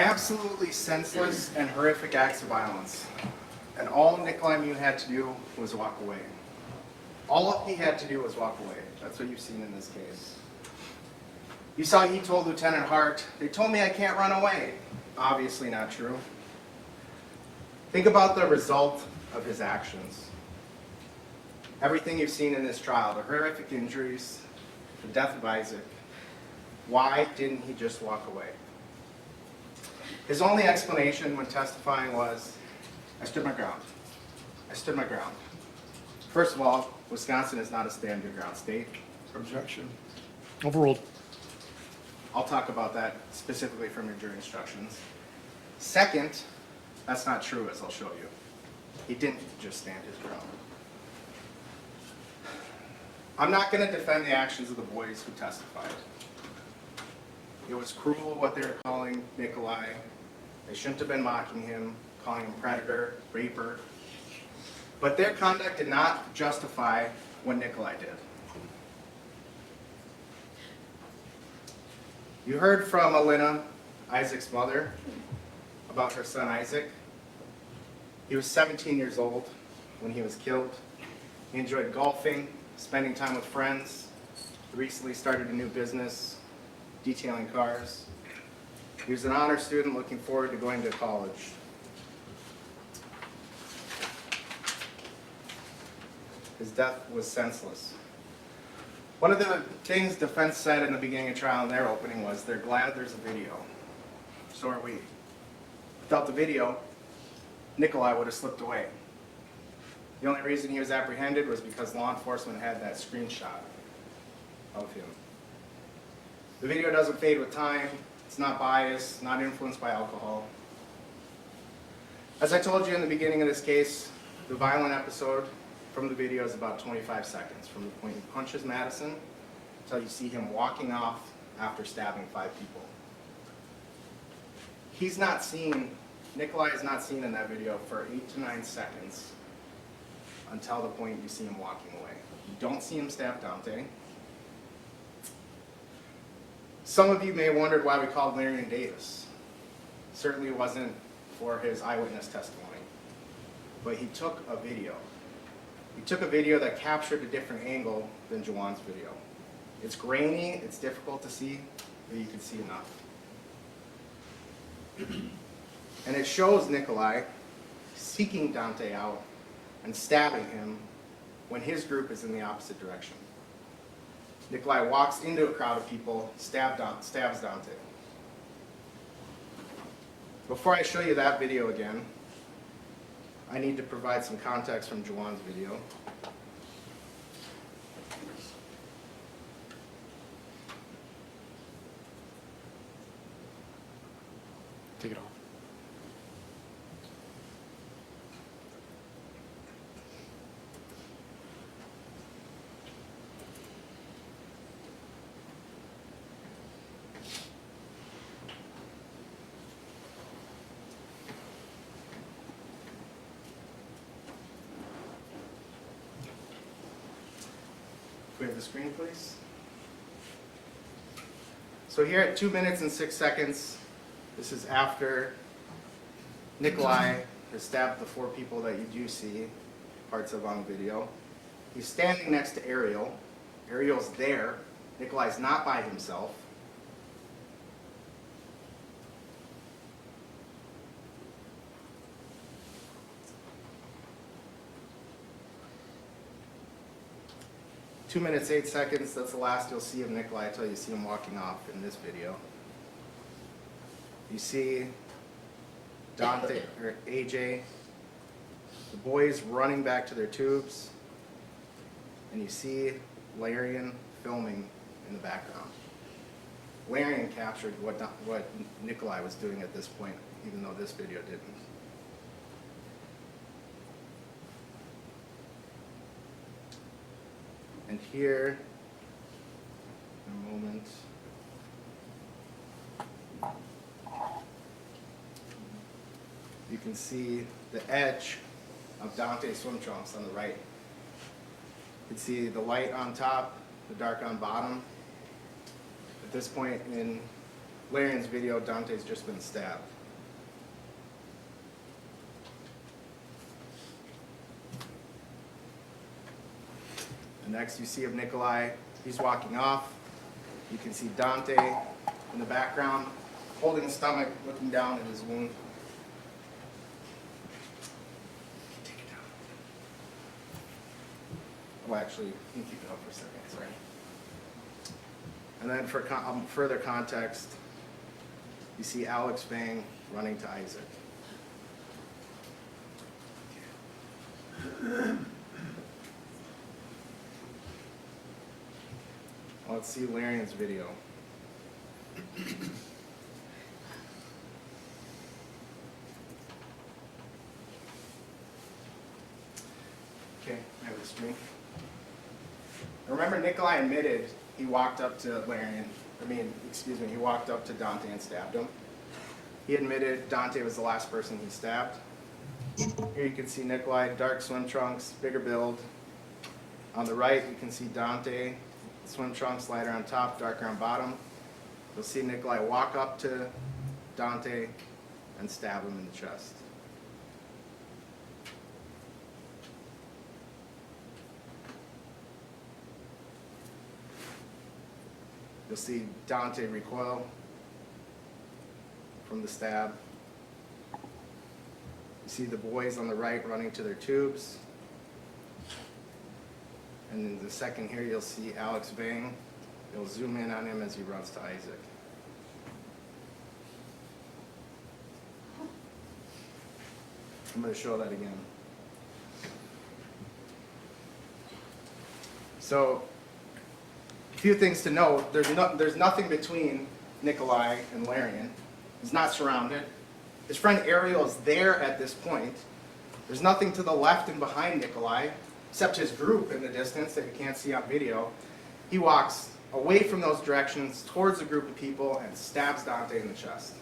Absolutely senseless and horrific acts of violence. And all Nicolae Miu had to do was walk away. All he had to do was walk away. That's what you've seen in this case. You saw he told Lieutenant Hart, "They told me I can't run away." Obviously not true. Think about the result of his actions. Everything you've seen in this trial, the horrific injuries, the death of Isaac. Why didn't he just walk away? His only explanation when testifying was, "I stood my ground. I stood my ground." First of all, Wisconsin is not a stand your ground state. Objection. Overruled. I'll talk about that specifically from your jury instructions. Second, that's not true, as I'll show you. He didn't just stand his ground. I'm not going to defend the actions of the boys who testified. It was cruel what they were calling Nicolae. They shouldn't have been mocking him, calling him predator, raper. But their conduct did not justify what Nicolae did. You heard from Alina, Isaac's mother, about her son Isaac. He was 17 years old when he was killed. He enjoyed golfing, spending time with friends. He recently started a new business, detailing cars. He was an honor student looking forward to going to college. His death was senseless. One of the things defense said in the beginning of trial in their opening was they're glad there's a video. So are we. Without the video, Nicolae would have slipped away. The only reason he was apprehended was because law enforcement had that screenshot of him. The video doesn't fade with time. It's not biased, not influenced by alcohol. As I told you in the beginning of this case, the violent episode from the video is about 25 seconds, from the point he punches Madison until you see him walking off after stabbing 5 people. He's not seen, Nicolae is not seen in that video for 8 to 9 seconds until the point you see him walking away. You don't see him stab Dante. Some of you may have wondered why we called Marion Davis. Certainly it wasn't for his eyewitness testimony, but he took a video. He took a video that captured a different angle than Juwan's video. It's grainy, it's difficult to see, but you can see enough. And it shows Nicolae seeking Dante out and stabbing him when his group is in the opposite direction. Nicolae walks into a crowd of people, stabs Dante. Before I show you that video again, I need to provide some context from Juwan's video. Take it off. Can we have the screen, please? So here at 2 minutes and 6 seconds, this is after Nicolae has stabbed the 4 people that you do see parts of on the video. He's standing next to Ariel. Ariel's there. Nicolae's not by himself. Two minutes, 8 seconds, that's the last you'll see of Nicolae until you see him walking off in this video. You see Dante, or AJ, the boys running back to their tubes, and you see Larian filming in the background. Larian captured what Nicolae was doing at this point, even though this video didn't. And here, in a moment, you can see the edge of Dante's swim trunks on the right. You can see the light on top, the dark on bottom. At this point in Larian's video, Dante's just been stabbed. The next you see of Nicolae, he's walking off. You can see Dante in the background, holding his stomach, looking down at his wound. Take it down. Oh, actually, you can keep it up for a second, sorry. And then for further context, you see Alex Vang running to Isaac. Let's see Larian's video. Okay, I have the screen. Remember, Nicolae admitted he walked up to he walked up to Dante and stabbed him. He admitted Dante was the last person he stabbed. Here you can see Nicolae, dark swim trunks, bigger build. On the right, you can see Dante, swim trunks, lighter on top, darker on bottom. You'll see Nicolae walk up to Dante and stab him in the chest. You'll see Dante recoil from the stab. You see the boys on the right running to their tubes. And in the second here, you'll see Alex Vang. You'll zoom in on him as he runs to Isaac. I'm going to show that again. So, a few things to note. There's nothing between Nicolae and Larian. He's not surrounded. His friend Ariel is there at this point. There's nothing to the left and behind Nicolae, except his group in the distance that you can't see on video. He walks away from those directions towards a group of people and stabs Dante in the chest,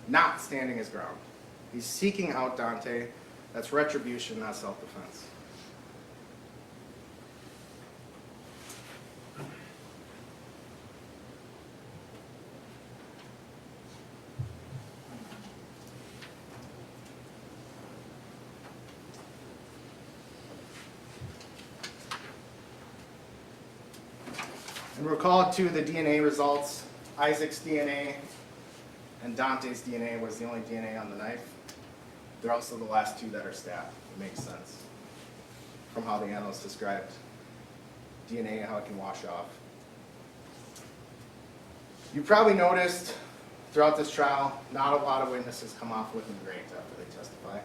not standing his ground. He's seeking out Dante. That's retribution, not self-defense. And recall too the DNA results. Isaac's DNA and Dante's DNA was the only DNA on the knife. They're also the last two that are stabbed. It makes sense from how the analyst described DNA, how it can wash off. You probably noticed throughout this trial, not a lot of witnesses come off looking great after they testify.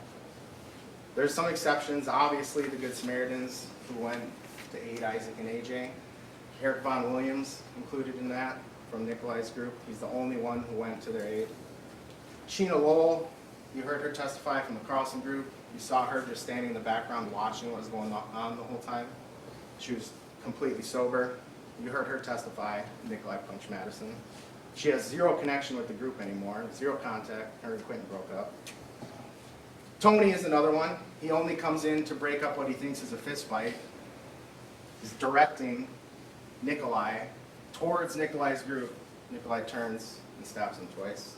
There's some exceptions. Obviously, the Good Samaritans who went to aid Isaac and AJ. Eric Von Williams included in that from Nicolae's group. He's the only one who went to their aid. Sheena Lowell, you heard her testify from the Carlson group. You saw her just standing in the background watching what was going on the whole time. She was completely sober. You heard her testify, Nicolae punched Madison. She has zero connection with the group anymore, zero contact. Her and Quentin broke up. Tony is another one. He only comes in to break up what he thinks is a fist fight. He's directing Nicolae towards Nicolae's group. Nicolae turns and stabs him twice.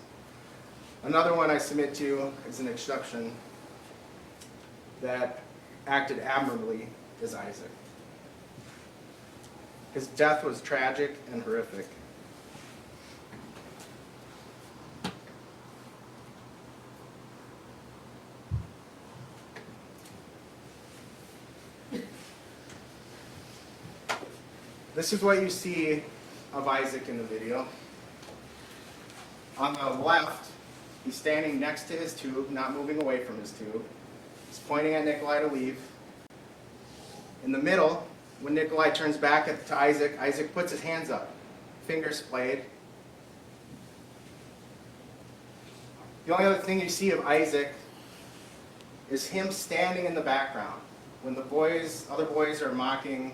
Another one I submit to you is an exception that acted admirably is Isaac. His death was tragic and horrific. This is what you see of Isaac in the video. On the left, he's standing next to his tube, not moving away from his tube. He's pointing at Nicolae to leave. In the middle, when Nicolae turns back to Isaac, Isaac puts his hands up, fingers splayed. The only other thing you see of Isaac is him standing in the background. When the other boys are mocking,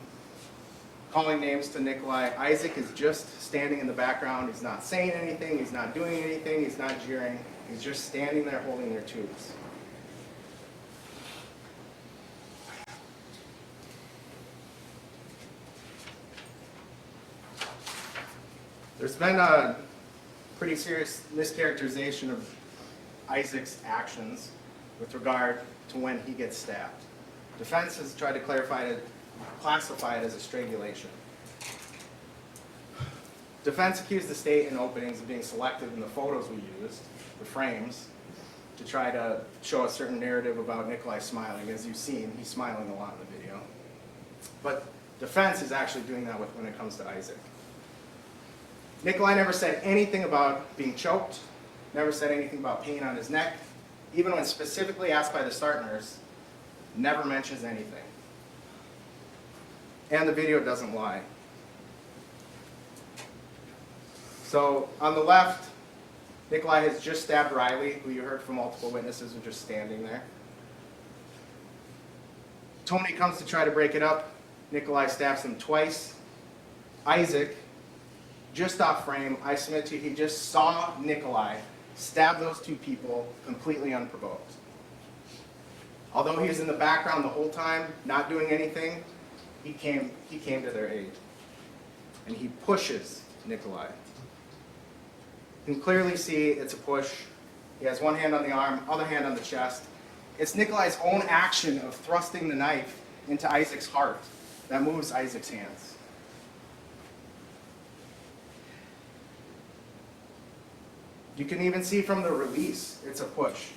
calling names to Nicolae, Isaac is just standing in the background. He's not saying anything, he's not doing anything, he's not jeering. He's just standing there holding their tubes. There's been pretty serious mischaracterization of Isaac's actions with regard to when he gets stabbed. Defense has tried to classify it as a strangulation. Defense accused the state in openings of being selective in the photos we used, the frames, to try to show a certain narrative about Nicolae smiling. As you've seen, he's smiling a lot in the video. But defense is actually doing that when it comes to Isaac. Nicolae never said anything about being choked, never said anything about pain on his neck, even when specifically asked by the start nurse, never mentions anything. And the video doesn't lie. So on the left, Nicolae has just stabbed Riley, who you heard from multiple witnesses were just standing there. Tony comes to try to break it up. Nicolae stabs him twice. Isaac, just off frame, I submit to you, he just saw Nicolae stab those two people completely unprovoked. Although he was in the background the whole time, not doing anything, he came to their aid. And he pushes Nicolae. You can clearly see it's a push. He has one hand on the arm, other hand on the chest. It's Nicolae's own action of thrusting the knife into Isaac's heart that moves Isaac's hands. You can even see from the release, it's a push.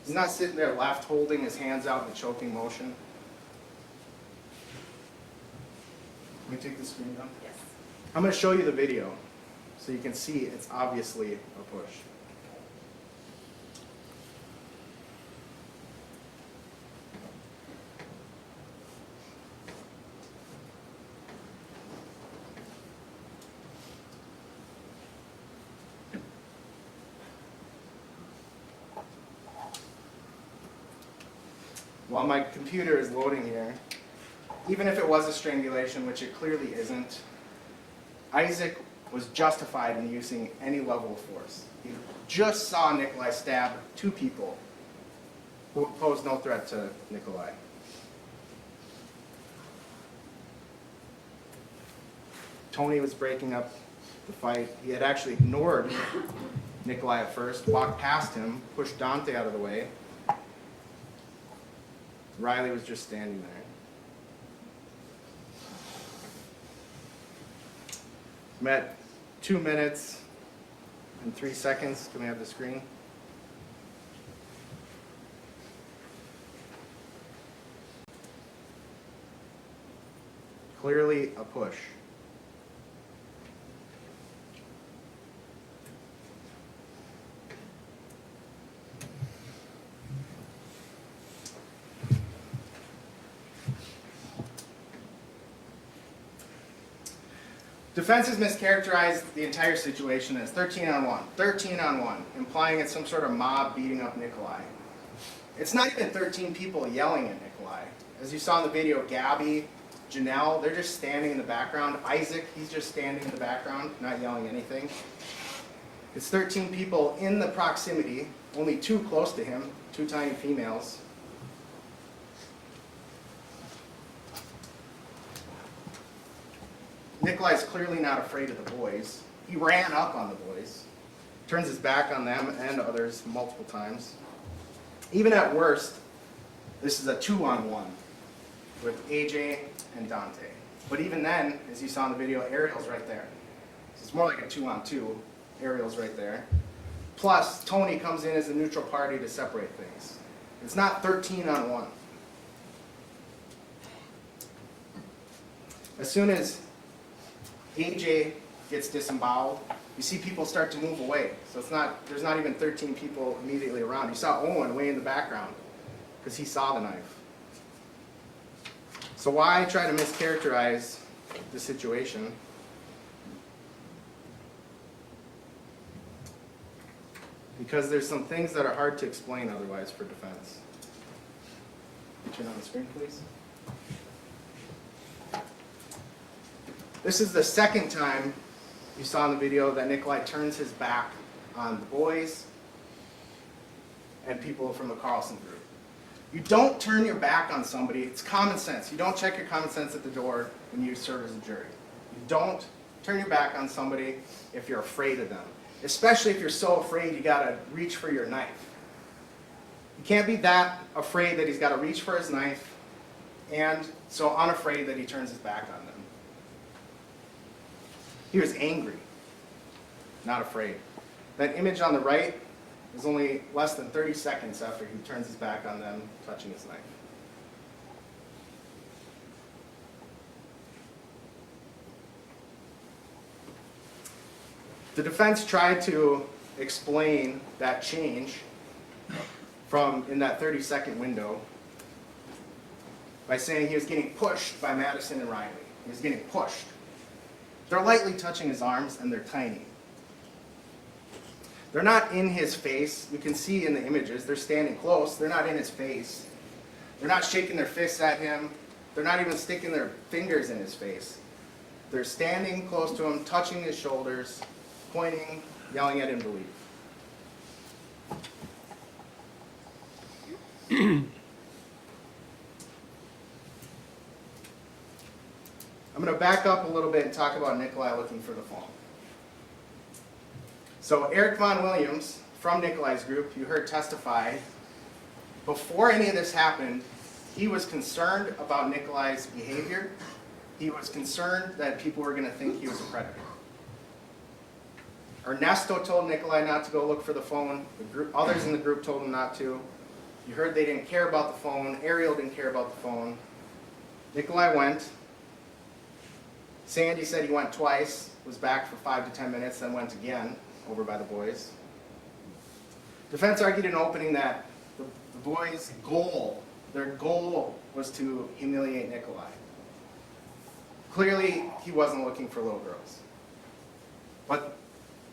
He's not sitting there left holding his hands out in a choking motion. Can we take the screen down? Yes. I'm going to show you the video so you can see it's obviously a push. While my computer is loading here, even if it was a strangulation, which it clearly isn't, Isaac was justified in using any level of force. He just saw Nicolae stab two people who posed no threat to Nicolae. Tony was breaking up the fight. He had actually ignored Nicolae at first, walked past him, pushed Dante out of the way. Riley was just standing there. I'm at 2 minutes and 3 seconds. Can we have the screen? Clearly a push. Defense has mischaracterized the entire situation as 13 on 1, 13 on 1, implying it's some sort of mob beating up Nicolae. It's not even 13 people yelling at Nicolae. As you saw in the video, Gabby, Janelle, they're just standing in the background. Isaac, he's just standing in the background, not yelling anything. It's 13 people in the proximity, only 2 close to him, 2 tiny females. Nicolae's clearly not afraid of the boys. He ran up on the boys, turns his back on them and others multiple times. Even at worst, this is a 2-on-1 with AJ and Dante. But even then, as you saw in the video, Ariel's right there. So it's more like a 2-on-2. Ariel's right there. Plus, Tony comes in as a neutral party to separate things. It's not 13 on 1. As soon as AJ gets disemboweled, you see people start to move away. So there's not even 13 people immediately around. You saw Owen way in the background because he saw the knife. So why try to mischaracterize the situation? Because there's some things that are hard to explain otherwise for defense. Turn on the screen, please. This is the second time you saw in the video that Nicolae turns his back on the boys and people from the Carlson group. You don't turn your back on somebody. It's common sense. You don't check your common sense at the door when you serve as a jury. You don't turn your back on somebody if you're afraid of them. especially if you're so afraid you gotta reach for your knife. You can't be that afraid that he's gotta reach for his knife and so unafraid that he turns his back on them. He was angry, not afraid. That image on the right is only less than 30 seconds after he turns his back on them, touching his knife. The defense tried to explain that change from in that 30-second window by saying he was getting pushed by Madison and Riley. He was getting pushed. They're lightly touching his arms and they're tiny. They're not in his face. You can see in the images, they're standing close. They're not in his face. They're not shaking their fists at him. They're not even sticking their fingers in his face. They're standing close to him, touching his shoulders, pointing, yelling at him to leave. I'm going to back up a little bit and talk about Nicolae looking for the phone. So Eric Von Williams, from Nicolae's group, you heard testify, before any of this happened, he was concerned about Nicolae's behavior. He was concerned that people were going to think he was a predator. Ernesto told Nicolae not to go look for the phone. Others in the group told him not to. You heard they didn't care about the phone. Ariel didn't care about the phone. Nicolae went. Sandy said he went twice, was back for 5 to 10 minutes, then went again over by the boys. Defense argued in opening that the boys' goal, their goal was to humiliate Nicolae. Clearly, he wasn't looking for little girls. But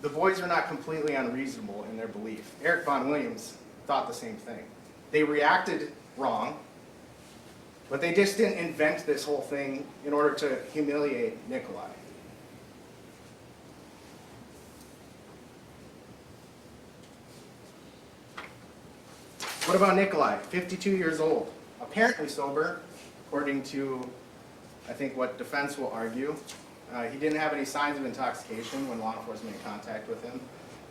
the boys were not completely unreasonable in their belief. Eric Von Williams thought the same thing. They reacted wrong, but they just didn't invent this whole thing in order to humiliate Nicolae. What about Nicolae? 52 years old, apparently sober, according to, I think, what defense will argue. He didn't have any signs of intoxication when law enforcement made contact with him,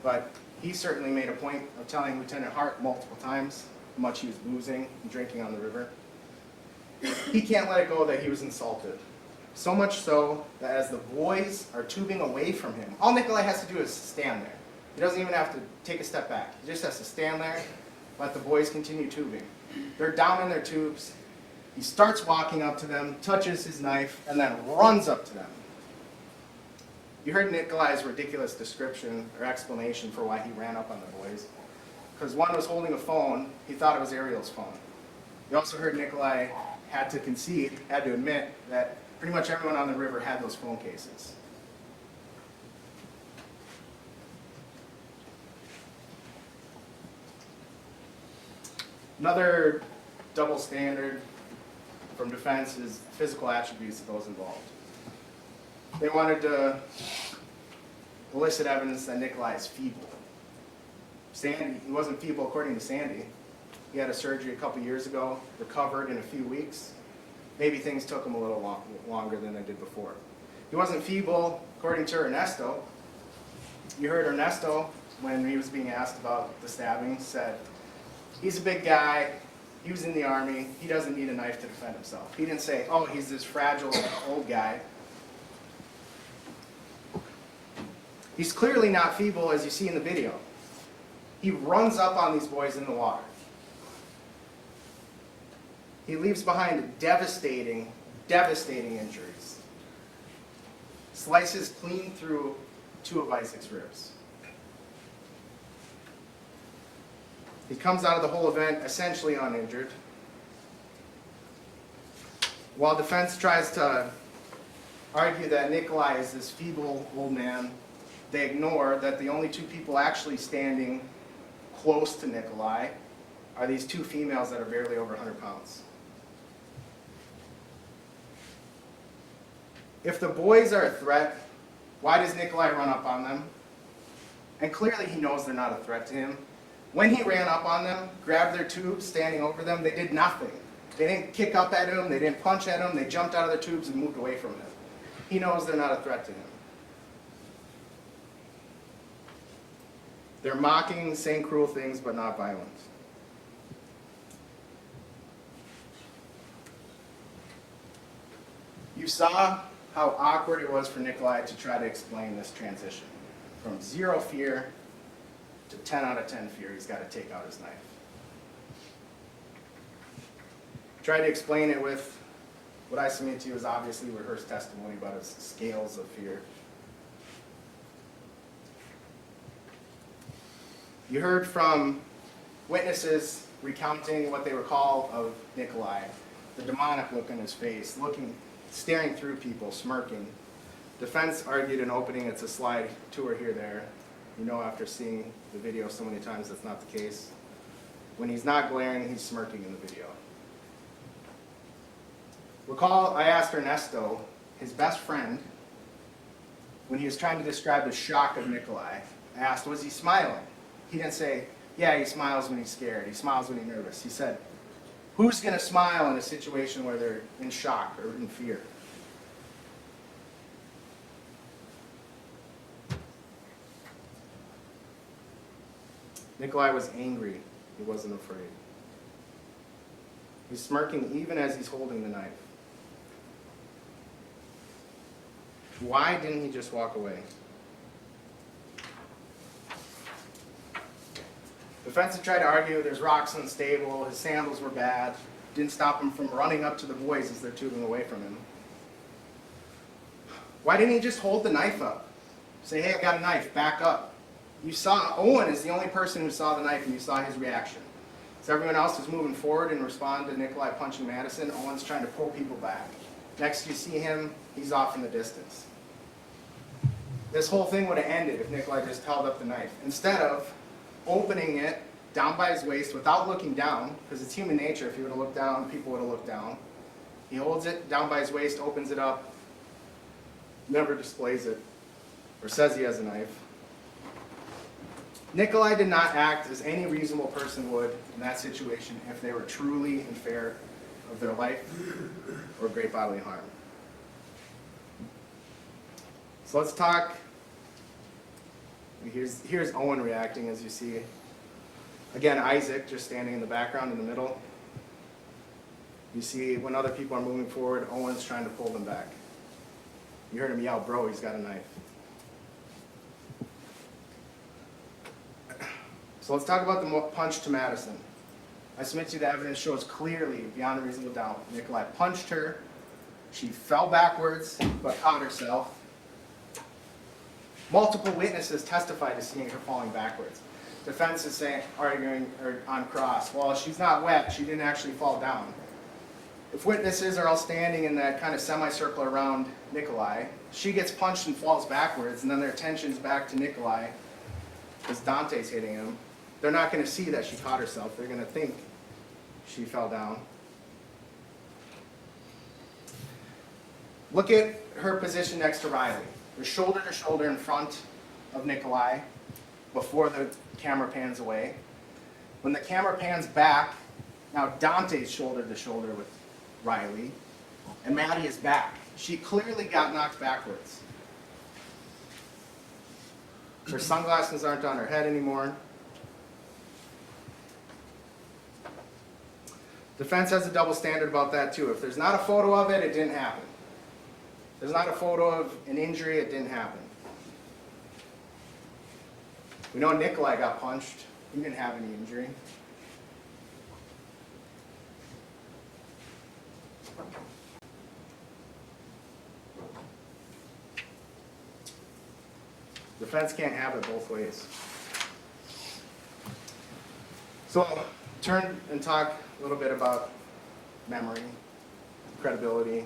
but he certainly made a point of telling Lieutenant Hart multiple times how much he was boozing and drinking on the river. He can't let it go that he was insulted. So much so that as the boys are tubing away from him, all Nicolae has to do is stand there. He doesn't even have to take a step back. He just has to stand there, let the boys continue tubing. They're down in their tubes. He starts walking up to them, touches his knife, and then runs up to them. You heard Nicolae's ridiculous description or explanation for why he ran up on the boys. Because one was holding a phone, he thought it was Ariel's phone. You also heard Nicolae had to concede, had to admit that pretty much everyone on the river had those phone cases. Another double standard from defense is physical attributes of those involved. They wanted to elicit evidence that Nicolae is feeble. Sandy, he wasn't feeble according to Sandy. He had a surgery a couple years ago, recovered in a few weeks. Maybe things took him a little longer than they did before. He wasn't feeble according to Ernesto. You heard Ernesto, when he was being asked about the stabbing, said, he's a big guy, he was in the army, he doesn't need a knife to defend himself. He didn't say, oh, he's this fragile old guy. He's clearly not feeble, as you see in the video. He runs up on these boys in the water. He leaves behind devastating, devastating injuries. Slices clean through 2 of Isaac's ribs. He comes out of the whole event essentially uninjured. While defense tries to argue that Nicolae is this feeble old man, they ignore that the only 2 people actually standing close to Nicolae are these 2 females that are barely over 100 pounds. If the boys are a threat, why does Nicolae run up on them? And clearly he knows they're not a threat to him. When he ran up on them, grabbed their tubes, standing over them, they did nothing. They didn't kick up at him, they didn't punch at him, they jumped out of their tubes and moved away from him. He knows they're not a threat to him. They're mocking, saying cruel things, but not violent. You saw how awkward it was for Nicolae to try to explain this transition. From 0 fear to 10 out of 10 fear, he's got to take out his knife. Tried to explain it with what I submit to you is obviously rehearsed testimony about his scales of fear. You heard from witnesses recounting what they recall of Nicolae, the demonic look on his face, staring through people, smirking. Defense argued in opening it's a slide tour here, there. You know after seeing the video so many times that's not the case. When he's not glaring, he's smirking in the video. Recall I asked Ernesto, his best friend, when he was trying to describe the shock of Nicolae, I asked, was he smiling? He didn't say, yeah, he smiles when he's scared, he smiles when he's nervous. He said, who's going to smile in a situation where they're in shock or in fear? Nicolae was angry. He wasn't afraid. He's smirking even as he's holding the knife. Why didn't he just walk away? Defense had tried to argue there's rocks unstable, his sandals were bad, didn't stop him from running up to the boys as they're tubing away from him. Why didn't he just hold the knife up? Say, hey, I got a knife, back up. You saw, Owen is the only person who saw the knife and you saw his reaction. So everyone else is moving forward and respond to Nicolae punching Madison. Owen's trying to pull people back. Next you see him, he's off in the distance. This whole thing would have ended if Nicolae just held up the knife. Instead of opening it down by his waist without looking down, because it's human nature, if he would have looked down, people would have looked down. He holds it down by his waist, opens it up, never displays it, or says he has a knife. Nicolae did not act as any reasonable person would in that situation if they were truly in fear of their life or great bodily harm. So let's talk. Here's Owen reacting, as you see. Again, Isaac just standing in the background in the middle. You see when other people are moving forward, Owen's trying to pull them back. You heard him yell, bro, he's got a knife. So let's talk about the punch to Madison. I submit to you the evidence shows clearly, beyond a reasonable doubt, Nicolae punched her. She fell backwards, but caught herself. Multiple witnesses testified to seeing her falling backwards. Defense is arguing on cross, well, she's not wet, she didn't actually fall down. If witnesses are all standing in that kind of semicircle around Nicolae, she gets punched and falls backwards, and then their attention's back to Nicolae because Dante's hitting him. They're not going to see that she caught herself. They're going to think she fell down. Look at her position next to Riley. They're shoulder to shoulder in front of Nicolae before the camera pans away. When the camera pans back, now Dante's shoulder to shoulder with Riley, and Maddie is back. She clearly got knocked backwards. Her sunglasses aren't on her head anymore. Defense has a double standard about that too. If there's not a photo of it, it didn't happen. If there's not a photo of an injury, it didn't happen. We know Nicolae got punched. He didn't have any injury. Defense can't have it both ways. So turn and talk a little bit about memory, credibility.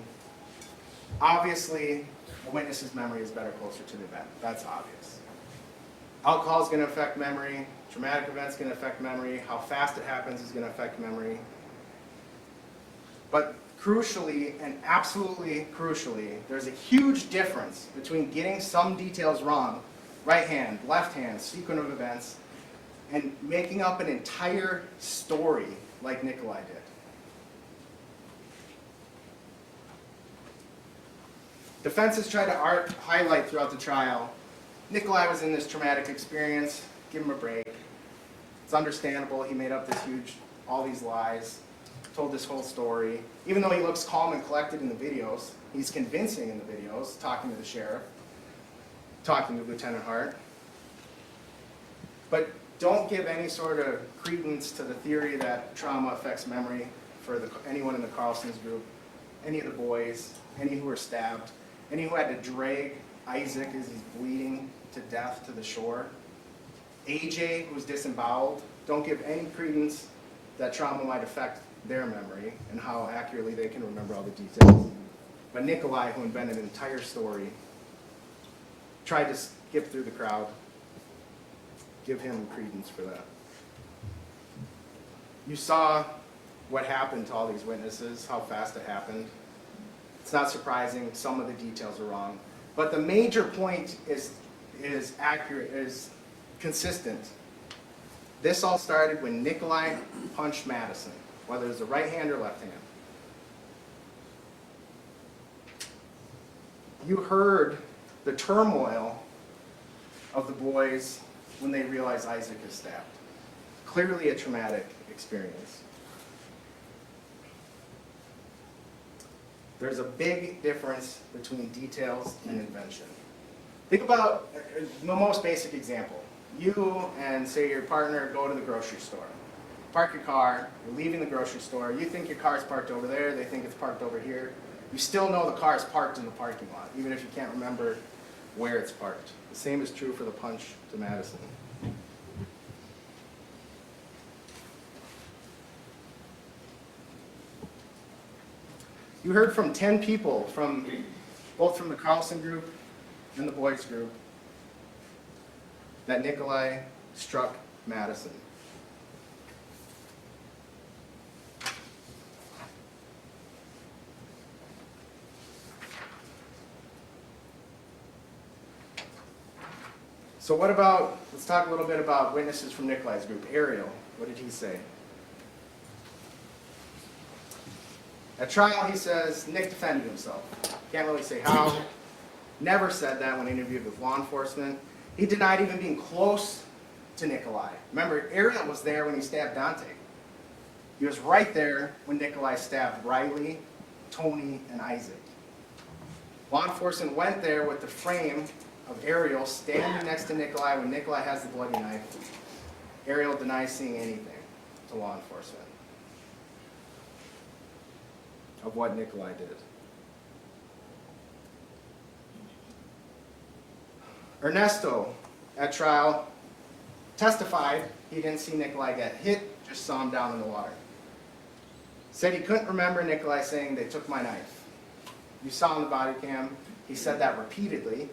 Obviously, a witness's memory is better closer to the event. That's obvious. Alcohol is going to affect memory. Traumatic events going to affect memory. How fast it happens is going to affect memory. But crucially, and absolutely crucially, there's a huge difference between getting some details wrong, right hand, left hand, sequence of events, and making up an entire story like Nicolae did. Defenses try to highlight throughout the trial, Nicolae was in this traumatic experience. give him a break. It's understandable. He made up all these lies, told this whole story. Even though he looks calm and collected in the videos, he's convincing in the videos, talking to the sheriff, talking to Lieutenant Hart. But don't give any sort of credence to the theory that trauma affects memory for anyone in the Carlson's group, any of the boys, any who were stabbed, any who had to drag Isaac as he's bleeding to death to the shore. AJ, who's disemboweled, don't give any credence that trauma might affect their memory and how accurately they can remember all the details. But Nicolae, who invented an entire story, tried to skip through the crowd. Give him credence for that. You saw what happened to all these witnesses, how fast it happened. It's not surprising, some of the details are wrong. But the major point is accurate, is consistent. This all started when Nicolae punched Madison, whether it was the right hand or left hand. You heard the turmoil of the boys when they realized Isaac is stabbed. Clearly a traumatic experience. There's a big difference between details and invention. Think about the most basic example. You and, say, your partner go to the grocery store. Park your car, you're leaving the grocery store, you think your car's parked over there, they think it's parked over here. You still know the car's parked in the parking lot, even if you can't remember where it's parked. The same is true for the punch to Madison. You heard from 10 people, both from the Carlson group and the boys group, that Nicolae struck Madison. So let's talk a little bit about witnesses from Nicolae's group. Ariel, what did he say? At trial, he says Nick defended himself. Can't really say how. Never said that when interviewed with law enforcement. He denied even being close to Nicolae. Remember, Ariel was there when he stabbed Dante. He was right there when Nicolae stabbed Riley, Tony, and Isaac. Law enforcement went there with the frame of Ariel standing next to Nicolae when Nicolae has the bloody knife. Ariel denies seeing anything to law enforcement of what Nicolae did. Ernesto, at trial, testified he didn't see Nicolae get hit, just saw him down in the water. Said he couldn't remember Nicolae saying, "They took my knife." You saw on the body cam, he said that repeatedly.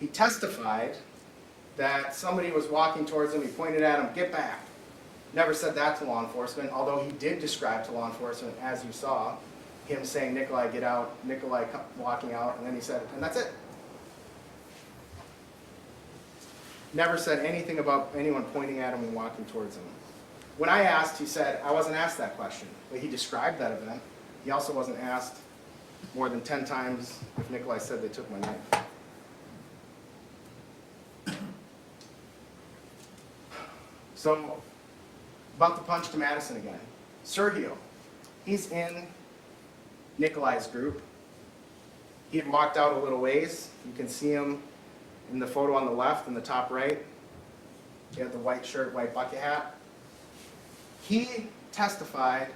He testified that somebody was walking towards him, he pointed at him, "Get back." Never said that to law enforcement, although he did describe to law enforcement, as you saw, him saying, "Nicolae, get out," Nicolae walking out, and then he said, "And that's it." Never said anything about anyone pointing at him and walking towards him. When I asked, he said, "I wasn't asked that question." But he described that event. He also wasn't asked more than 10 times if Nicolae said, "They took my knife." So, about the punch to Madison again. Sergio, he's in Nicolae's group. He had walked out a little ways. You can see him in the photo on the left in the top right. He had the white shirt, white bucket hat. He testified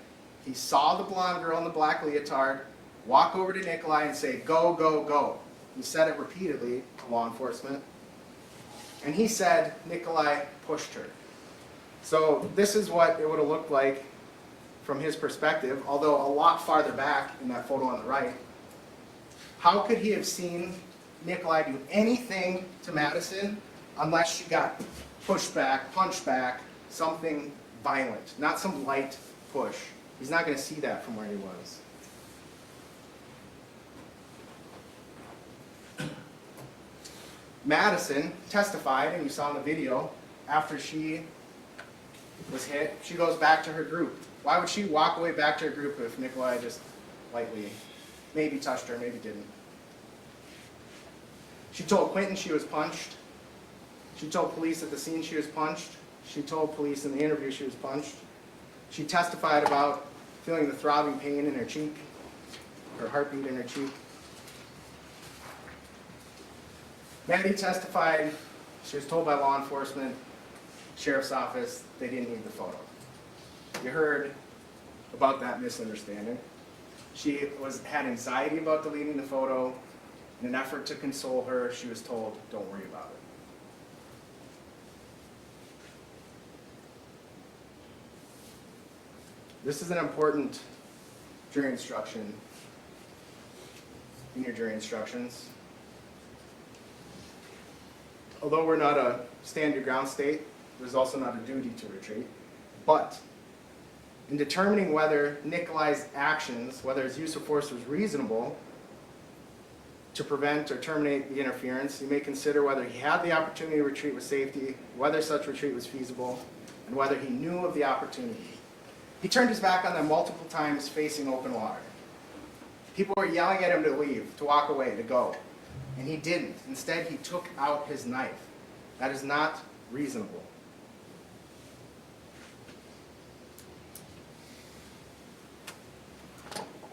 he saw the blonde girl in the black leotard walk over to Nicolae and say, "Go, go, go." He said it repeatedly to law enforcement. And he said Nicolae pushed her. So this is what it would have looked like from his perspective, although a lot farther back in that photo on the right. How could he have seen Nicolae do anything to Madison unless she got pushed back, punched back, something violent, not some light push? He's not going to see that from where he was. Madison testified, and you saw in the video, after she was hit, she goes back to her group. Why would she walk away back to her group if Nicolae just lightly maybe touched her, maybe didn't? She told Quentin she was punched. She told police at the scene she was punched. She told police in the interview she was punched. She testified about feeling the throbbing pain in her cheek, her heartbeat in her cheek. Maddie testified she was told by law enforcement, sheriff's office, they didn't need the photo. You heard about that misunderstanding. She had anxiety about deleting the photo. In an effort to console her, she was told, don't worry about it. This is an important jury instruction in your jury instructions. Although we're not a stand your ground state, there's also not a duty to retreat. But in determining whether Nicolae's actions, whether his use of force was reasonable to prevent or terminate the interference, you may consider whether he had the opportunity to retreat with safety, whether such retreat was feasible, and whether he knew of the opportunity. He turned his back on them multiple times facing open water. People were yelling at him to leave, to walk away, to go. And he didn't. Instead, he took out his knife. That is not reasonable.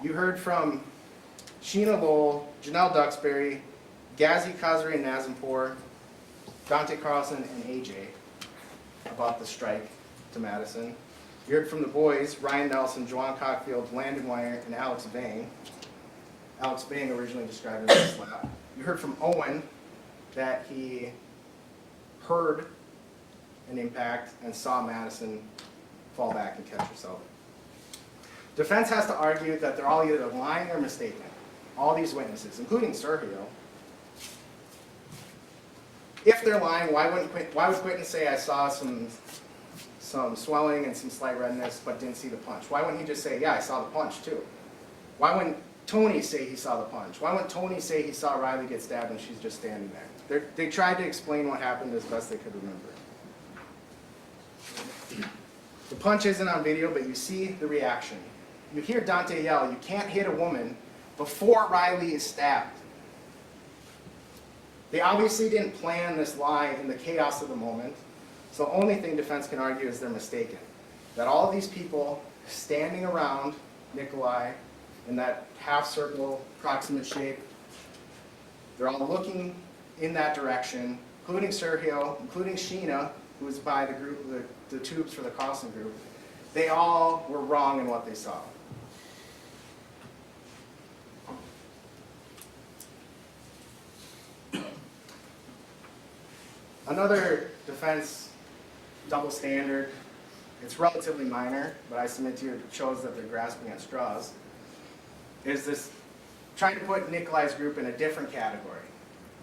You heard from Sheena Lowell, Janelle Duxbury, Ghazi Khazri and Nazimpour, Dante Carlson, and AJ about the strike to Madison. You heard from the boys, Ryan Nelson, Juwan Cockfield, Landon Wire, and Alex Vang. Alex Vang originally described it as a slap. You heard from Owen that he heard an impact and saw Madison fall back and catch herself. Defense has to argue that they're all either lying or mistaken. All these witnesses, including Sergio. If they're lying, why would Quinton say, I saw some swelling and some slight redness, but didn't see the punch? Why wouldn't he just say, yeah, I saw the punch too? Why wouldn't Tony say he saw the punch? Why wouldn't Tony say he saw Riley get stabbed and she's just standing there? They tried to explain what happened as best they could remember. The punch isn't on video, but you see the reaction. You hear Dante yell, you can't hit a woman before Riley is stabbed. They obviously didn't plan this lie in the chaos of the moment, so the only thing defense can argue is they're mistaken. That all of these people standing around Nicolae in that half-circle proximate shape, they're all looking in that direction, including Sergio, including Sheena, who was by the group, the tubes for the Carlson group. They all were wrong in what they saw. Another defense double standard, it's relatively minor, but I submit to you it shows that they're grasping at straws, is this trying to put Nicolae's group in a different category.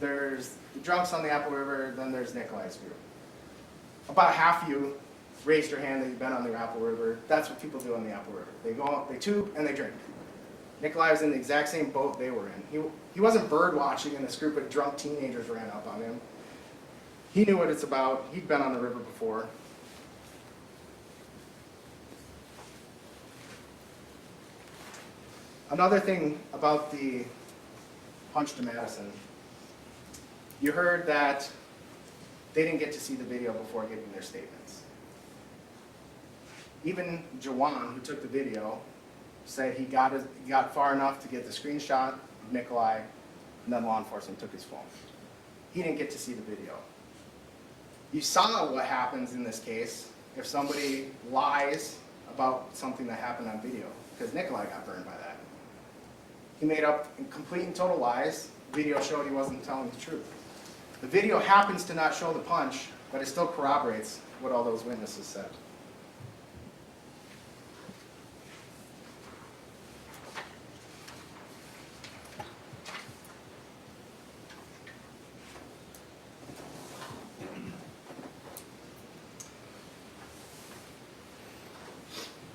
There's the drunks on the Apple River, then there's Nicolae's group. About half of you raised your hand that you've been on the Apple River. That's what people do on the Apple River. They go out, they tube, and they drink. Nicolae was in the exact same boat they were in. He wasn't bird watching and this group of drunk teenagers ran up on him. He knew what it's about. He'd been on the river before. Another thing about the punch to Madison, you heard that they didn't get to see the video before giving their statements. Even Juwan, who took the video, said he got far enough to get the screenshot of Nicolae, and then law enforcement took his phone. He didn't get to see the video. You saw what happens in this case if somebody lies about something that happened on video, because Nicolae got burned by that. He made up complete and total lies. The video showed he wasn't telling the truth. The video happens to not show the punch, but it still corroborates what all those witnesses said.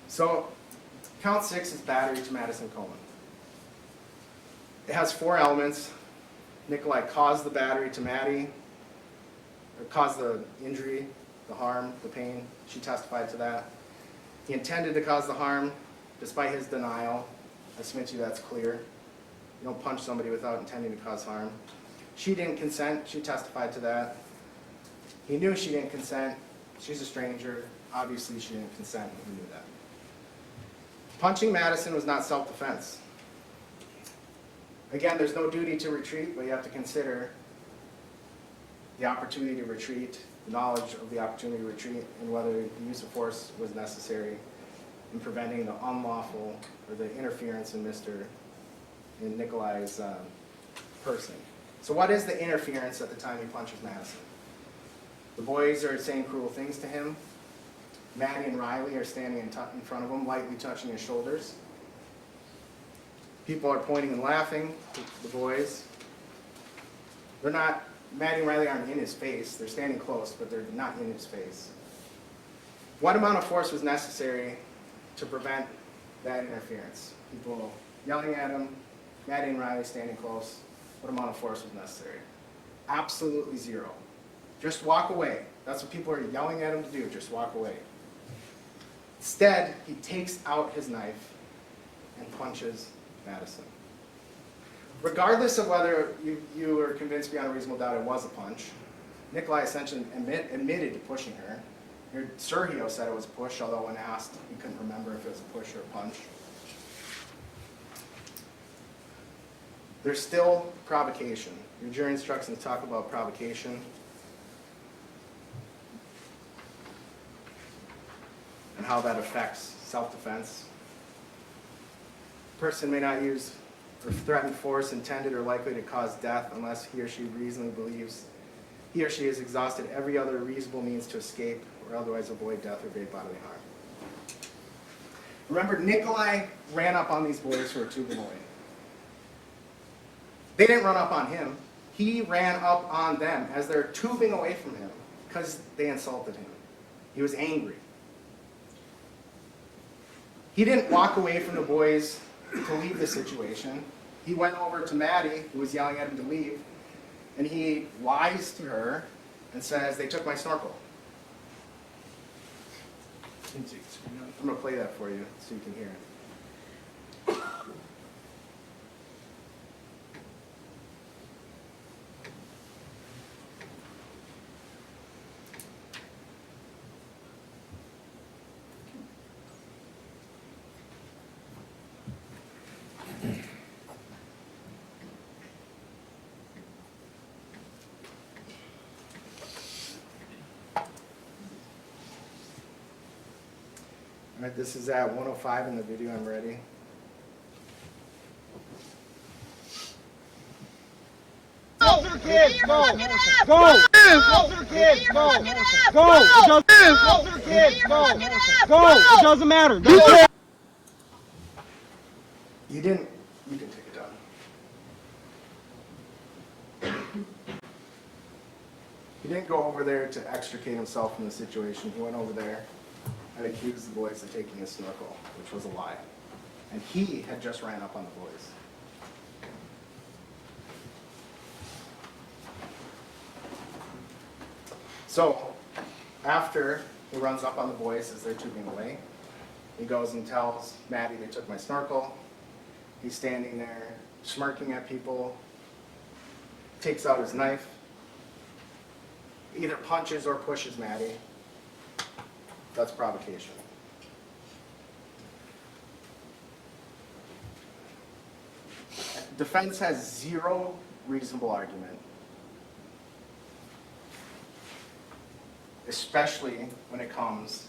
So, count 6 is battery to Madison Coleman. It has 4 elements. Nicolae caused the battery to Maddie, or caused the injury, the harm, the pain. She testified to that. He intended to cause the harm, despite his denial. I submit to you that's clear. You don't punch somebody without intending to cause harm. She didn't consent. She testified to that. He knew she didn't consent. She's a stranger. Obviously, she didn't consent. He knew that. Punching Madison was not self-defense. Again, there's no duty to retreat, but you have to consider the opportunity to retreat, the knowledge of the opportunity to retreat, and whether the use of force was necessary in preventing the unlawful or the interference in Nicolae's person. So what is the interference at the time he punches Madison? The boys are saying cruel things to him. Maddie and Riley are standing in front of him, lightly touching his shoulders. People are pointing and laughing, the boys. They're not, Maddie and Riley aren't in his face. They're standing close, but they're not in his face. What amount of force was necessary to prevent that interference? People yelling at him, Maddie and Riley standing close. What amount of force was necessary? Absolutely zero. Just walk away. That's what people are yelling at him to do, just walk away. Instead, he takes out his knife and punches Madison. Regardless of whether you were convinced beyond a reasonable doubt it was a punch, Nicolae essentially admitted to pushing her. Sergio said it was a push, although when asked, he couldn't remember if it was a push or a punch. There's still provocation. Your jury instructions talk about provocation. And how that affects self-defense. A person may not use or threaten force intended or likely to cause death unless he or she reasonably believes he or she has exhausted every other reasonable means to escape or otherwise avoid death or great bodily harm. Remember, Nicolae ran up on these boys who were tubing away. They didn't run up on him. He ran up on them as they're tubing away from him because they insulted him. He was angry. He didn't walk away from the boys to leave the situation. He went over to Maddie, who was yelling at him to leave, and he lies to her and says, "They took my snorkel." I'm going to play that for you so you can hear it. All right, this is at 105 in the video. I'm ready. Go for the kids, go! Go! Go for the kids, go! Go! Go for the kids, go! Go! It doesn't matter. Go! You didn't, you can take it down. He didn't go over there to extricate himself from the situation. He went over there and accused the boys of taking his snorkel, which was a lie. And he had just ran up on the boys. So, after he runs up on the boys as they're tubing away, he goes and tells Maddie they took my snorkel. He's standing there smirking at people, takes out his knife, either punches or pushes Maddie. That's provocation. Defense has zero reasonable argument, especially when it comes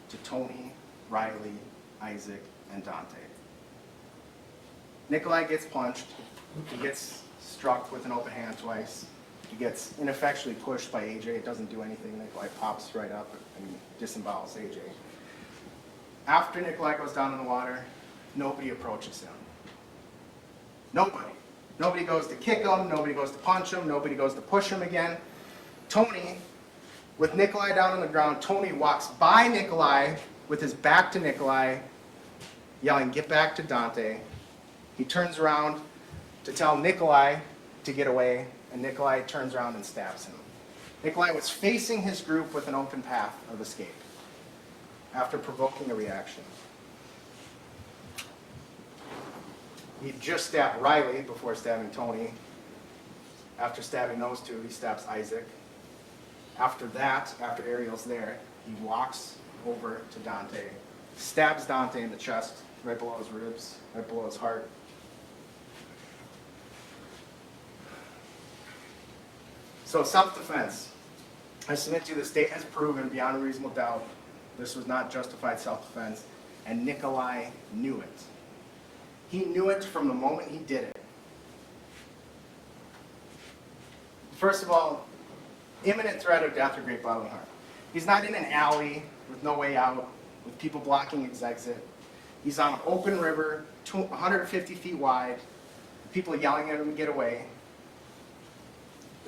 to Tony, Riley, Isaac, and Dante. Nicolae gets punched. He gets struck with an open hand twice. He gets ineffectually pushed by AJ. It doesn't do anything. Nicolae pops right up and disembowels AJ. After Nicolae goes down in the water, nobody approaches him. Nobody. Nobody goes to kick him. Nobody goes to punch him. Nobody goes to push him again. Tony, with Nicolae down on the ground, Tony walks by Nicolae with his back to Nicolae, yelling, "Get back to Dante." He turns around to tell Nicolae to get away, and Nicolae turns around and stabs him. Nicolae was facing his group with an open path of escape after provoking a reaction. He just stabbed Riley before stabbing Tony. After stabbing those two, he stabs Isaac. After that, after Ariel's there, he walks over to Dante, stabs Dante in the chest, right below his ribs, right below his heart. So self-defense. I submit to you the state has proven beyond a reasonable doubt this was not justified self-defense, and Nicolae knew it. He knew it from the moment he did it. First of all, imminent threat of death or great bodily harm. He's not in an alley with no way out, with people blocking his exit. He's on an open river, 150 feet wide, people yelling at him to get away.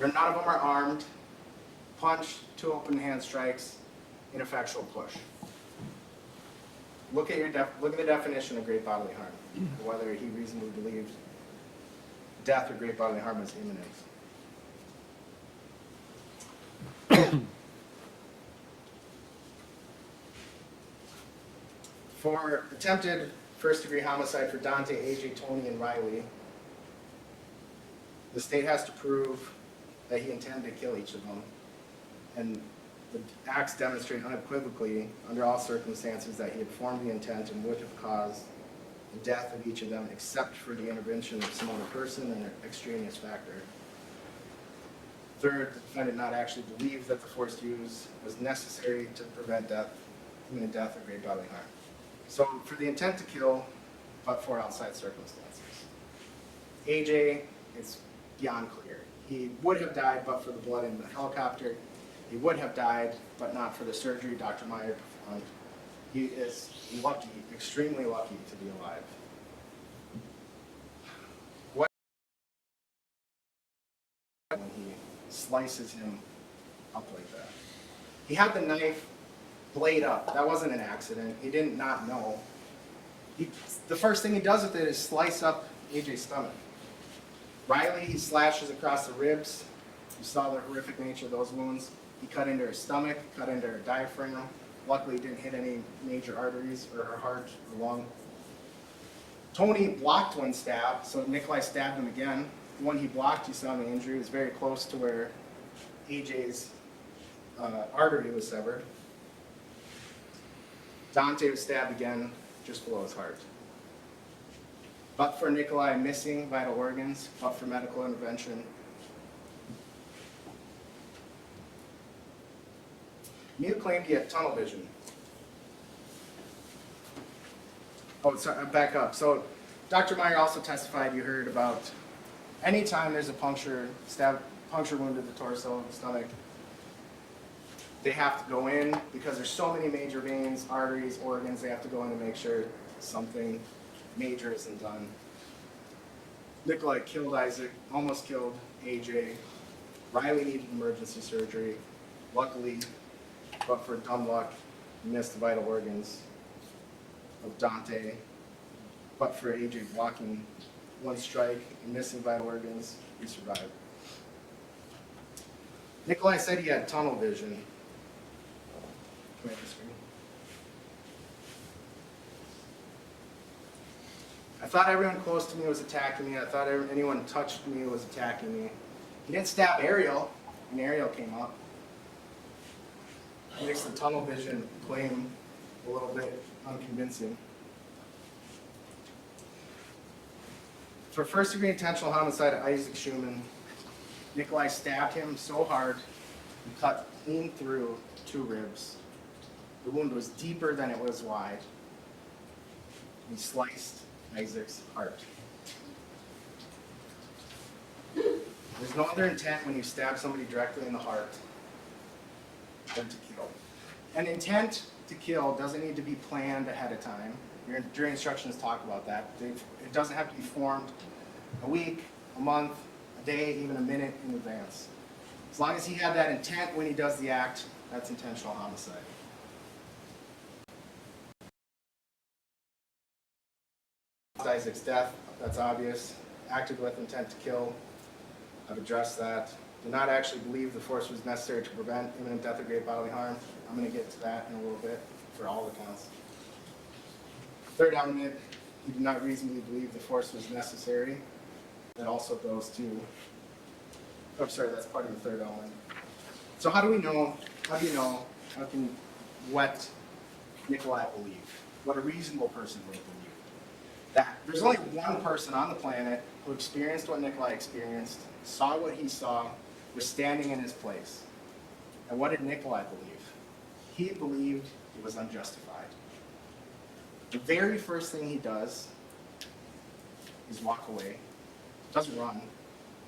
None of them are armed. Punch, 2 open hand strikes, ineffectual push. Look at the definition of great bodily harm, whether he reasonably believed death or great bodily harm was imminent. For attempted first-degree homicide for Dante, AJ, Tony, and Riley, the state has to prove that he intended to kill each of them. And the acts demonstrate unequivocally, under all circumstances, that he had formed the intent and would have caused the death of each of them, except for the intervention of some other person and an extraneous factor. Third, the defendant not actually believed that the force used was necessary to prevent death, imminent death, or great bodily harm. So, for the intent to kill, but for outside circumstances. AJ, it's beyond clear. He would have died but for the blood in the helicopter. He would have died, but not for the surgery Dr. Meyer performed. He is lucky, extremely lucky to be alive. What when he slices him up like that? He had the knife blade up. That wasn't an accident. He did not know. The first thing he does with it is slice up AJ's stomach. Riley, he slashes across the ribs. You saw the horrific nature of those wounds. He cut into her stomach, cut into her diaphragm. Luckily, he didn't hit any major arteries or her heart or lung. Tony blocked one stab, so Nicolae stabbed him again. The one he blocked, you saw the injury, was very close to where AJ's artery was severed. Dante was stabbed again, just below his heart. But for Nicolae missing vital organs, but for medical intervention, Miu claimed he had tunnel vision. Oh, sorry, back up. So Dr. Meyer also testified, you heard about anytime there's a puncture wound to the torso, the stomach, they have to go in because there's so many major veins, arteries, organs, they have to go in to make sure something major isn't done. Nicolae killed Isaac, almost killed AJ. Riley needed emergency surgery. Luckily, but for dumb luck, missed the vital organs of Dante. But for AJ blocking one strike and missing vital organs, he survived. Nicolae said he had tunnel vision. Come here, screen. I thought everyone close to me was attacking me. I thought anyone touched me was attacking me. He didn't stab Ariel, and Ariel came up. It makes the tunnel vision claim a little bit unconvincing. For first-degree intentional homicide of Isaac Schuman, Nicolae stabbed him so hard he cut clean through 2 ribs. The wound was deeper than it was wide. He sliced Isaac's heart. There's no other intent when you stab somebody directly in the heart than to kill. An intent to kill doesn't need to be planned ahead of time. Your jury instructions talk about that. It doesn't have to be formed a week, a month, a day, even a minute in advance. As long as he had that intent when he does the act, that's intentional homicide. Isaac's death, that's obvious. Acted with intent to kill, I've addressed that. Did not actually believe the force was necessary to prevent imminent death or great bodily harm. I'm going to get to that in a little bit for all the counts. Third element, he did not reasonably believe the force was necessary. That also goes to, oh sorry, that's part of the third element. So how do we know, how can what Nicolae believe? What a reasonable person would believe? That there's only one person on the planet who experienced what Nicolae experienced, saw what he saw, was standing in his place. And what did Nicolae believe? He believed it was unjustified. The very first thing he does is walk away, doesn't run,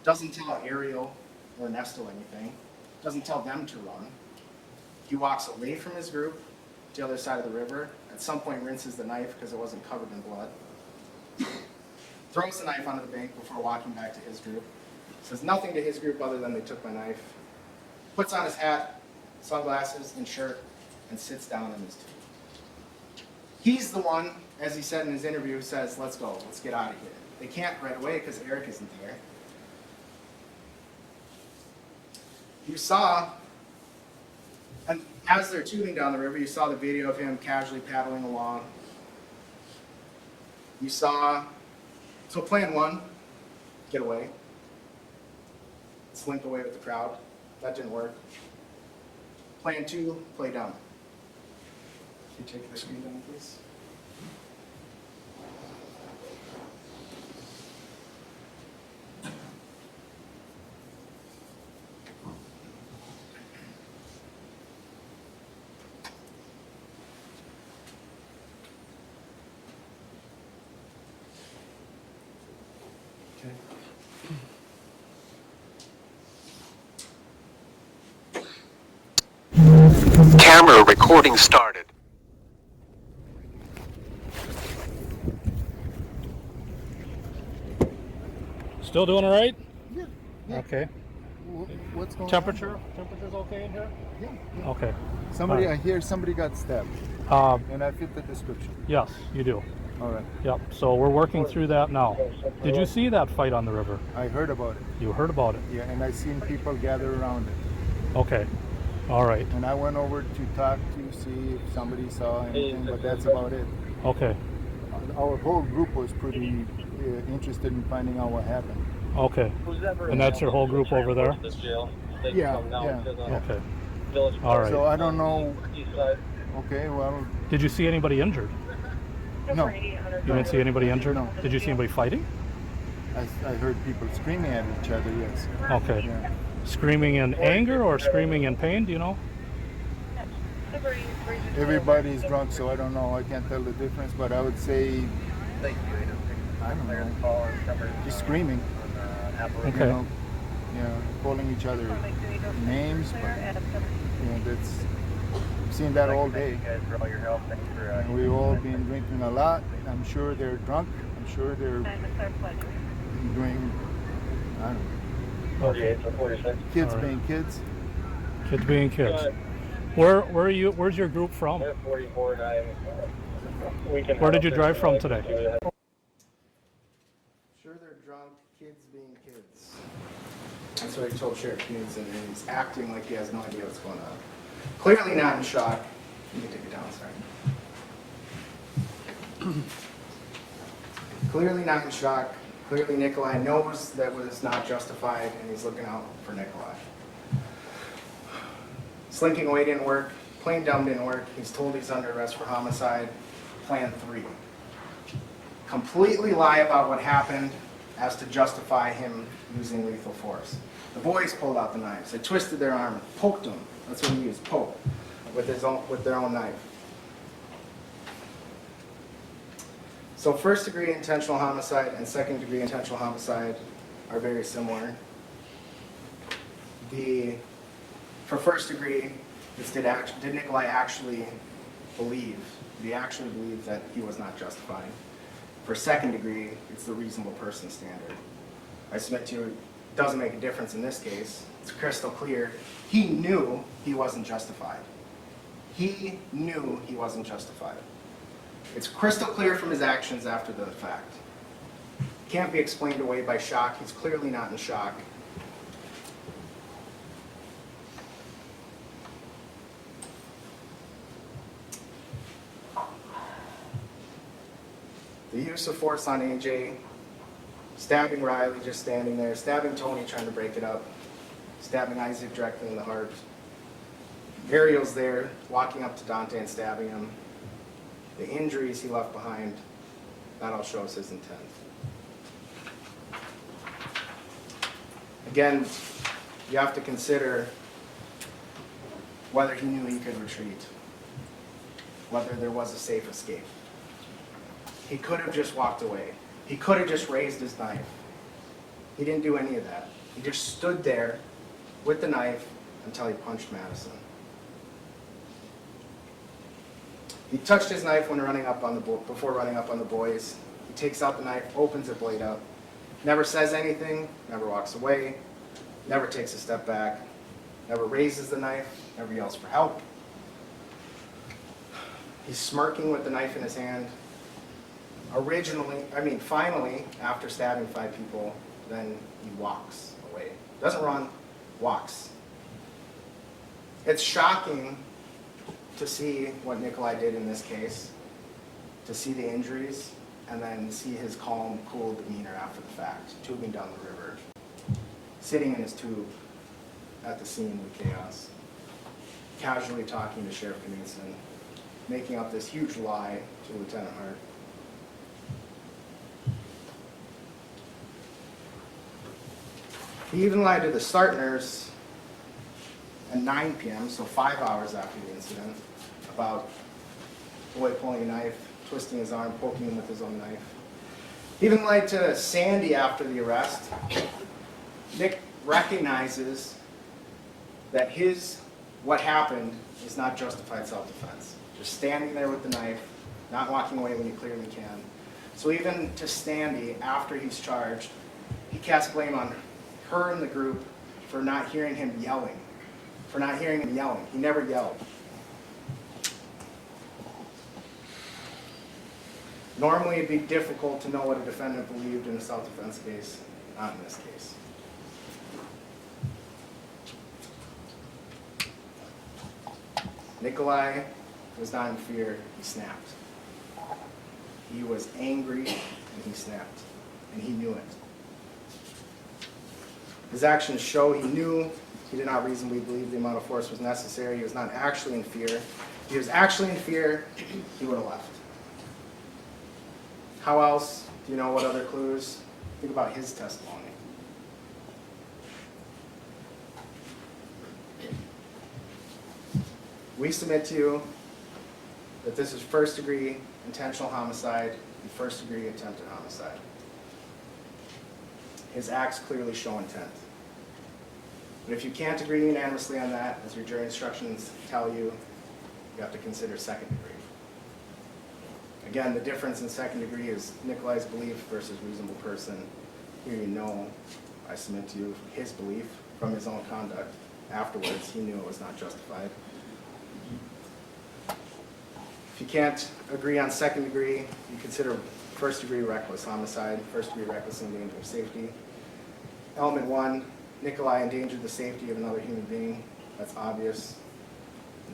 doesn't tell Ariel or Nestle anything, doesn't tell them to run. He walks away from his group to the other side of the river, at some point rinses the knife because it wasn't covered in blood, throws the knife onto the bank before walking back to his group, says nothing to his group other than they took my knife, puts on his hat, sunglasses, and shirt, and sits down in his tube. He's the one, as he said in his interview, says, let's go, let's get out of here. They can't right away because Eric isn't there. You saw, and as they're tubing down the river, you saw the video of him casually paddling along. You saw, so plan one, get away. Slink away with the crowd. That didn't work. Plan two, play dumb. Can you take the screen down, please? Camera recording started. Still doing all right? Yeah. Okay. What's going Temperature's okay in here? on? Yeah. Okay. Somebody, All right. I hear somebody got stabbed, and I fit the description. Yes, you do. All right. Yep. So we're working through that now. Did you see that fight on the river? I heard about it. You heard about it? Yeah, and I seen people gather around it. Okay. All right. And I went over to talk to see if somebody saw anything, but that's about it. Okay. Our whole group was pretty interested in finding out what happened. Okay. And that's your whole group over there? Yeah. Okay. All right. So I don't know. Okay, well, Did you see anybody injured? no. You didn't see anybody injured? No. Did you see anybody fighting? I heard people screaming at each other, yes. Okay. Yeah. Screaming in anger or screaming in pain? Do you know? Everybody's drunk, so I don't know. I can't tell the difference, but I would say, I don't know, just screaming. Okay. You know, calling each other names, but that's, I've seen that all day. And we've all been drinking a lot. I'm sure they're drunk. I'm sure they're doing, I don't know, Okay. kids All right. being kids. Kids being kids. Where are you? Where's your group from? Where did you drive from today? Sure, they're drunk, kids being kids. That's what he told Sheriff Hughes, and he's acting like he has no idea what's going on. Clearly not in shock. You can take it down, sorry. Clearly not in shock. Clearly Nicolae knows that was not justified, and he's looking out for Nicolae. Slinking away didn't work. Playing dumb didn't work. He's told he's under arrest for homicide. Plan 3. Completely lie about what happened as to justify him using lethal force. The boys pulled out the knives. They twisted their arm and poked him. That's what he used, poke, with their own knife. So first degree intentional homicide and second degree intentional homicide are very similar. For first degree, it's did Nicolae actually believe? Did he actually believe that he was not justified? For second degree, it's the reasonable person standard. I submit to you, it doesn't make a difference in this case. It's crystal clear. He knew he wasn't justified. He knew he wasn't justified. It's crystal clear from his actions after the fact. Can't be explained away by shock. He's clearly not in shock. The use of force on AJ, stabbing Riley just standing there, stabbing Tony trying to break it up, stabbing Isaac directly in the heart, Ariel's there, walking up to Dante and stabbing him. The injuries he left behind, that all shows his intent. Again, you have to consider whether he knew he could retreat, whether there was a safe escape. He could have just walked away. He could have just raised his knife. He didn't do any of that. He just stood there with the knife until he punched Madison. He touched his knife when running up on before running up on the boys. He takes out the knife, opens the blade up, never says anything, never walks away, never takes a step back, never raises the knife, never yells for help. He's smirking with the knife in his hand. Finally, after stabbing 5 people, then he walks away. Doesn't run, walks. It's shocking to see what Nicolae did in this case, to see the injuries, and then see his calm, cool demeanor after the fact, tubing down the river, sitting in his tube at the scene with chaos, casually talking to Sheriff Knudsen, making up this huge lie to Lieutenant Hart. He even lied to the start nurse at 9 p.m., so 5 hours after the incident, about the boy pulling a knife, twisting his arm, poking him with his own knife. He even lied to Sandy after the arrest. Nick recognizes that what happened is not justified self-defense. Just standing there with the knife, not walking away when you clearly can. So even to Sandy, after he's charged, he casts blame on her and the group for not hearing him yelling. He never yelled. Normally it'd be difficult to know what a defendant believed in a self-defense case, not in this case. Nicolae was not in fear, he snapped. He was angry and he snapped, and he knew it. His actions show he knew he did not reasonably believe the amount of force was necessary. He was not actually in fear. If he was actually in fear, he would have left. How else? Do you know what other clues? Think about his testimony. We submit to you that this is first-degree intentional homicide and first-degree attempted homicide. His acts clearly show intent. But if you can't agree unanimously on that, as your jury instructions tell you, you have to consider second degree. Again, the difference in second degree is Nicolae's belief versus reasonable person. Here you know, I submit to you, his belief from his own conduct afterwards, he knew it was not justified. If you can't agree on second degree, you consider first degree reckless homicide, first degree reckless endanger of safety. Element 1, Nicolae endangered the safety of another human being. That's obvious.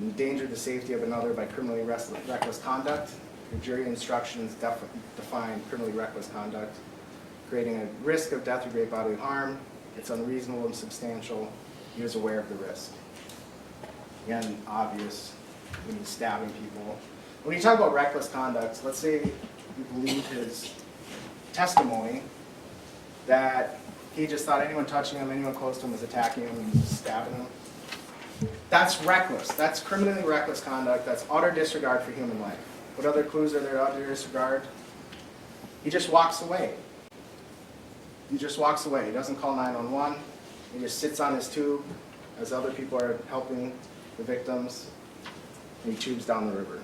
Endangered the safety of another by criminally reckless conduct. Your jury instructions define criminally reckless conduct. Creating a risk of death or great bodily harm. It's unreasonable and substantial. He was aware of the risk. Again, obvious when he's stabbing people. When you talk about reckless conduct, let's say you believe his testimony that he just thought anyone touching him, anyone close to him was attacking him and just stabbing him. That's reckless. That's criminally reckless conduct. That's utter disregard for human life. What other clues are there to utter disregard? He just walks away. He just walks away. He doesn't call 911. He just sits on his tube as other people are helping the victims, and he tubes down the river.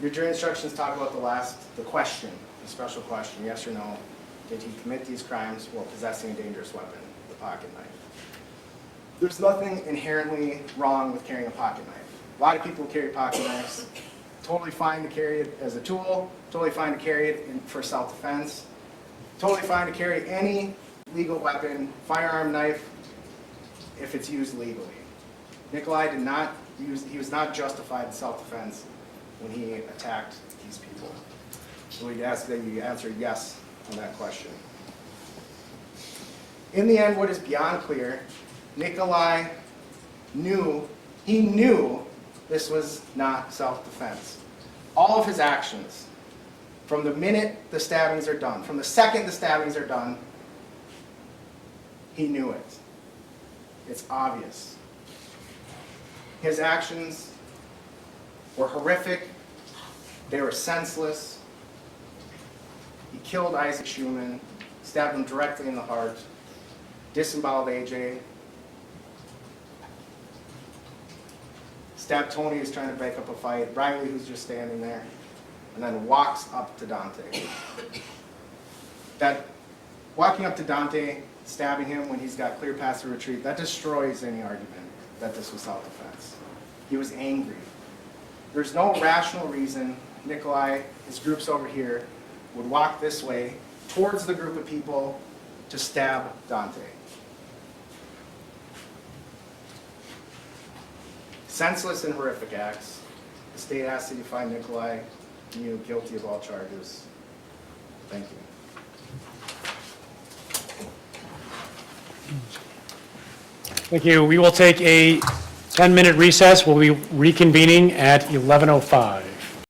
Your jury instructions talk about the question, the special question, yes or no. Did he commit these crimes while possessing a dangerous weapon, the pocket knife? There's nothing inherently wrong with carrying a pocket knife. A lot of people carry pocket knives. Totally fine to carry it as a tool, totally fine to carry it for self-defense, totally fine to carry any legal weapon, firearm, knife, if it's used legally. Nicolae did not He was not justified in self-defense when he attacked these people. So we'd ask that you answer yes on that question. In the end, what is beyond clear, Nicolae knew this was not self-defense. All of his actions, from the minute the stabbings are done, from the second the stabbings are done, he knew it. It's obvious. His actions were horrific. They were senseless. He killed Isaac Schuman, stabbed him directly in the heart, disemboweled AJ, stabbed Tony who's trying to break up a fight, Riley who's just standing there, and then walks up to Dante. That walking up to Dante, stabbing him when he's got clear paths to retreat, that destroys any argument that this was self-defense. He was angry. There's no rational reason Nicolae, his group's over here, would walk this way towards the group of people to stab Dante. Senseless and horrific acts. The state asks that you find Nicolae Miu guilty of all charges. Thank you. Thank you. We will take a 10-minute recess. We'll be reconvening at 11:05.